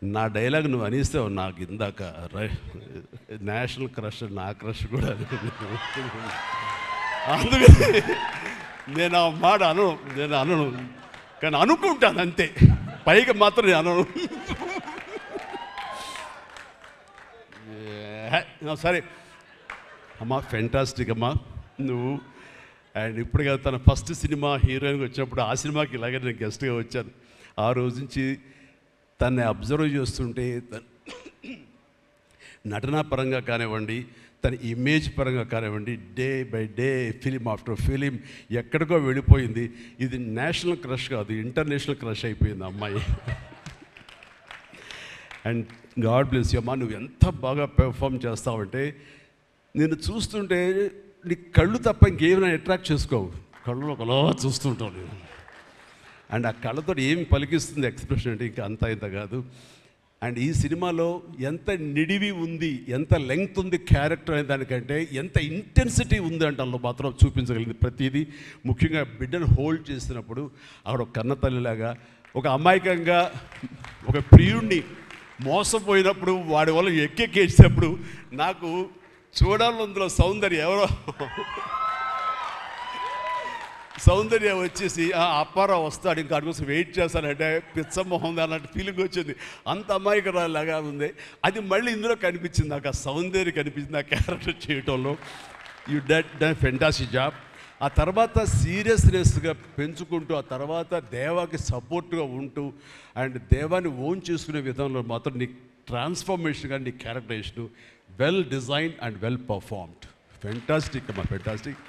నా డైలాగ్ నువ్వు అనిస్తావు నాకు ఇందాక నేషనల్ క్రష్, నా క్రష్ కూడా అందుకని నేను ఆ మాట నేను అనను, కానీ అనుకుంటాను అంతే, పైకి మాత్రం నేను అనను. సరే అమ్మా, ఫెంటాస్టిక్ అమ్మా నువ్వు. అండ్ ఇప్పుడు కదా తన ఫస్ట్ సినిమా హీరోయిన్గా వచ్చినప్పుడు ఆ సినిమాకి ఇలాగే నేను గెస్ట్గా వచ్చాను. ఆ రోజు నుంచి తనని అబ్జర్వ్ చేస్తుంటే నటనా పరంగా కానివ్వండి, తన ఇమేజ్ పరంగా కానివ్వండి, day by day film after film ఎక్కడికో వెళ్ళిపోయింది. ఇది నేషనల్ క్రష్ కాదు, ఇంటర్నేషనల్ క్రష్ అయిపోయింది అమ్మాయి. అండ్ గాడ్ బ్లెస్ యూ అమ్మా, నువ్వు ఎంత బాగా పెర్ఫామ్ చేస్తావంటే నేను చూస్తుంటే నీ కళ్ళు తప్ప ఇంకేమైనా అట్రాక్ట్ చేసుకోవు, కళ్ళు ఒకలా చూస్తుంటావు నేను. అండ్ ఆ కళ్ళతో ఏమి పలికిస్తుంది ఎక్స్ప్రెషన్ అంటే ఇంకా అంత ఇంత కాదు. అండ్ ఈ సినిమాలో ఎంత నిడివి ఉంది, ఎంత లెంగ్త్ ఉంది క్యారెక్టర్ అనే దానికంటే ఎంత ఇంటెన్సిటీ ఉంది అంటే అందులో మాత్రం చూపించగలిగింది ప్రతిదీ. ముఖ్యంగా బిడ్డను హోల్డ్ చేసినప్పుడు ఆవిడ ఒక కన్న తల్లిలాగా, ఒక అమాయకంగా ఒక ప్రియుడిని మోసపోయినప్పుడు వాడి వల్ల ఎక్కేసేటప్పుడు నాకు చూడాలి అందులో సౌందర్య వచ్చేసి అప్పారావు వస్తాడు ఇంకా అటు కోసం వెయిట్ చేస్తానంటే పిచ్చమొహం అన్నట్టు ఫీలింగ్ వచ్చింది. అంత అమాయకురాలాగా ఉంది. అది మళ్ళీ ఇందులో కనిపించింది నాకు, ఆ సౌందర్య కనిపించింది ఆ క్యారెక్టర్ చేయటంలో. You done fantastic job. ఆ తర్వాత సీరియస్నెస్గా పెంచుకుంటూ, ఆ తర్వాత దేవాకి సపోర్ట్గా ఉంటూ అండ్ దేవాన్ని ఓన్ చేసుకునే విధంలో మాత్రం నీ ట్రాన్స్ఫర్మేషన్ కానీ నీ characterization well designed and well performed. Fantastic అమ్మా, ఫెంటాస్టిక్.